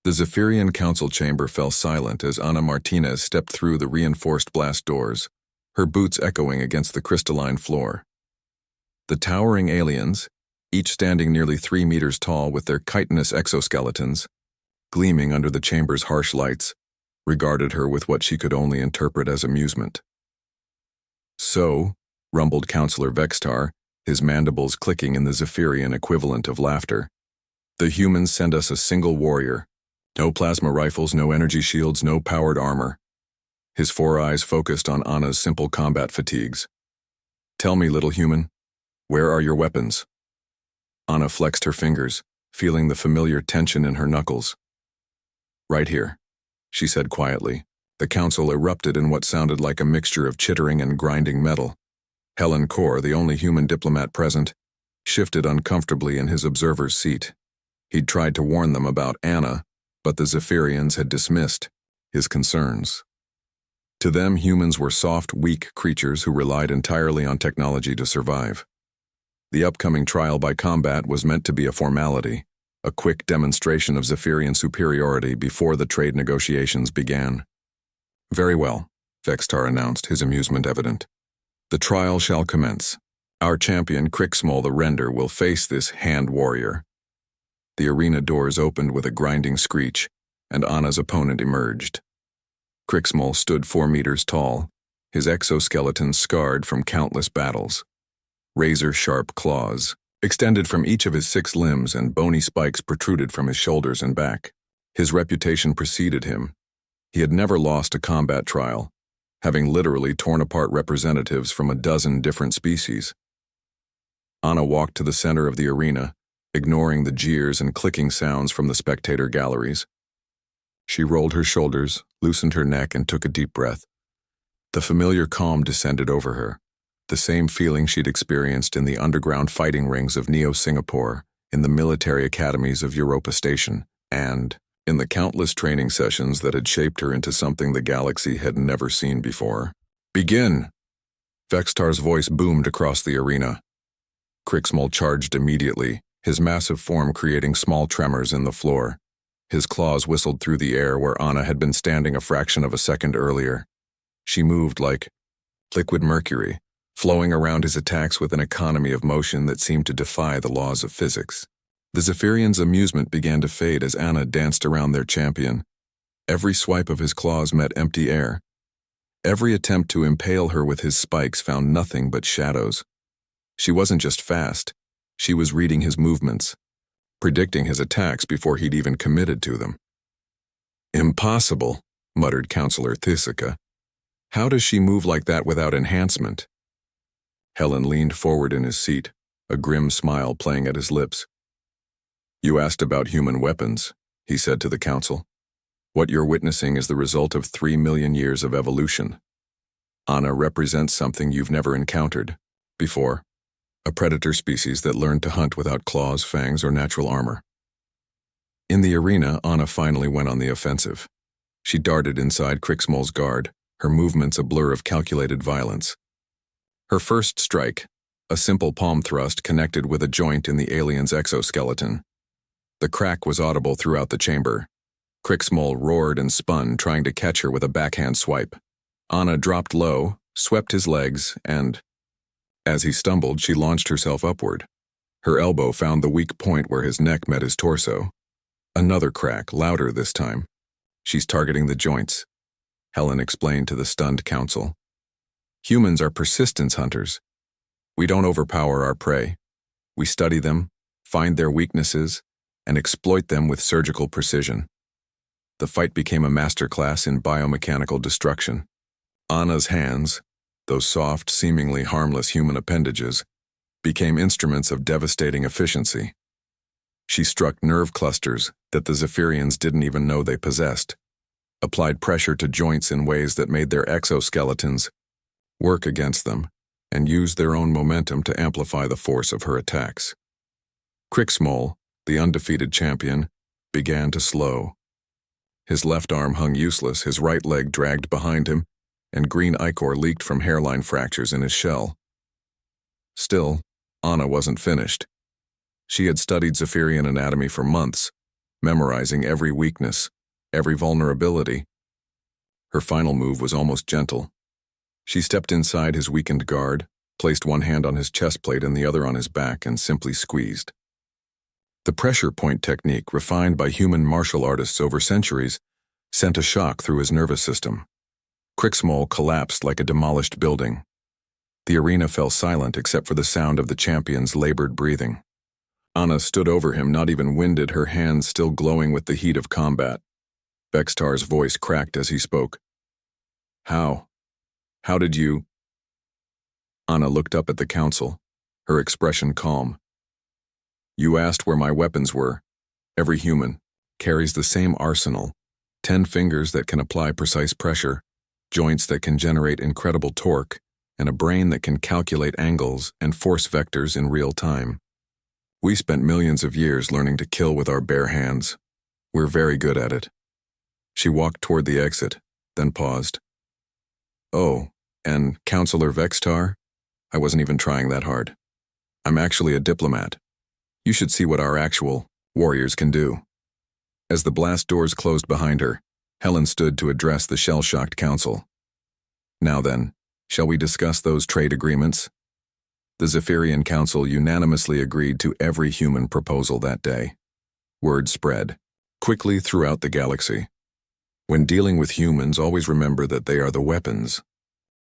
The Zephyrian council chamber fell silent as Ana Martinez stepped through the reinforced blast doors, her boots echoing against the crystalline floor. The towering aliens, each standing nearly 3 meters tall with their chitinous exoskeletons, gleaming under the chamber's harsh lights, regarded her with what she could only interpret as amusement. "So," rumbled Counselor Vextar, his mandibles clicking in the Zephyrian equivalent of laughter, "the humans send us a single warrior. No plasma rifles, no energy shields, no powered armor." His 4 eyes focused on Anna's simple combat fatigues. "Tell me, little human, where are your weapons?" Anna flexed her fingers, feeling the familiar tension in her knuckles. "Right here," she said quietly. The council erupted in what sounded like a mixture of chittering and grinding metal. Helen Core, the only human diplomat present, shifted uncomfortably in his observer's seat. He'd tried to warn them about Anna, but the Zephyrians had dismissed his concerns. To them, humans were soft, weak creatures who relied entirely on technology to survive. The upcoming trial by combat was meant to be a formality, a quick demonstration of Zephyrian superiority before the trade negotiations began. "Very well," Vextar announced, his amusement evident. "The trial shall commence. Our champion, Crixmol the Render, will face this hand warrior." The arena doors opened with a grinding screech, and Anna's opponent emerged. Crixmol stood 4 meters tall, his exoskeleton scarred from countless battles. Razor-sharp claws extended from each of his 6 limbs, and bony spikes protruded from his shoulders and back. His reputation preceded him. He had never lost a combat trial, having literally torn apart representatives from a dozen different species. Anna walked to the center of the arena, ignoring the jeers and clicking sounds from the spectator galleries. She rolled her shoulders, loosened her neck, and took a deep breath. The familiar calm descended over her, the same feeling she'd experienced in the underground fighting rings of Neo-Singapore, in the military academies of Europa Station, and in the countless training sessions that had shaped her into something the galaxy had never seen before. "Begin!" Vextar's voice boomed across the arena. Crixmol charged immediately, his massive form creating small tremors in the floor. His claws whistled through the air where Anna had been standing a fraction of a second earlier. She moved like liquid mercury, flowing around his attacks with an economy of motion that seemed to defy the laws of physics. The Zephyrians' amusement began to fade as Anna danced around their champion. Every swipe of his claws met empty air. Every attempt to impale her with his spikes found nothing but shadows. She wasn't just fast, she was reading his movements, predicting his attacks before he'd even committed to them. "Impossible," muttered Counselor Thisica. "How does she move like that without enhancement?" Helen leaned forward in his seat, a grim smile playing at his lips. "You asked about human weapons," he said to the council. "What you're witnessing is the result of 3 million years of evolution. Anna represents something you've never encountered before, a predator species that learned to hunt without claws, fangs, or natural armor." In the arena, Anna finally went on the offensive. She darted inside Crixmol's guard, her movements a blur of calculated violence. Her first strike, a simple palm thrust, connected with a joint in the alien's exoskeleton. The crack was audible throughout the chamber. Crixmol roared and spun, trying to catch her with a backhand swipe. Anna dropped low, swept his legs, and as he stumbled, she launched herself upward. Her elbow found the weak point where his neck met his torso. Another crack, louder this time. "She's targeting the joints," Helen explained to the stunned council. "Humans are persistence hunters. We don't overpower our prey. We study them, find their weaknesses, and exploit them with surgical precision." The fight became a masterclass in biomechanical destruction. Anna's hands, those soft, seemingly harmless human appendages, became instruments of devastating efficiency. She struck nerve clusters that the Zephyrians didn't even know they possessed, applied pressure to joints in ways that made their exoskeletons work against them, and used their own momentum to amplify the force of her attacks. Crixmol, the undefeated champion, began to slow. His left arm hung useless, his right leg dragged behind him, and green ichor leaked from hairline fractures in his shell. Still, Anna wasn't finished. She had studied Zephyrian anatomy for months, memorizing every weakness, every vulnerability. Her final move was almost gentle. She stepped inside his weakened guard, placed one hand on his chest plate and the other on his back, and simply squeezed. The pressure point technique, refined by human martial artists over centuries, sent a shock through his nervous system. Kriksmål collapsed like a demolished building. The arena fell silent except for the sound of the champion's labored breathing. Anna stood over him, not even winded, her hands still glowing with the heat of combat. Vextar's voice cracked as he spoke. How did you? Anna looked up at the council, her expression calm. You asked where my weapons were. Every human carries the same arsenal, 10 fingers that can apply precise pressure, joints that can generate incredible torque, and a brain that can calculate angles and force vectors in real time. We spent millions of years learning to kill with our bare hands. We're very good at it. She walked toward the exit, then paused. Oh, and Counselor Vextar? I wasn't even trying that hard. I'm actually a diplomat. You should see what our actual warriors can do. As the blast doors closed behind her, Helen stood to address the shell-shocked council. Now then, shall we discuss those trade agreements? The Zephyrian Council unanimously agreed to every human proposal that day. Word spread quickly throughout the galaxy. When dealing with humans, always remember that they are the weapons,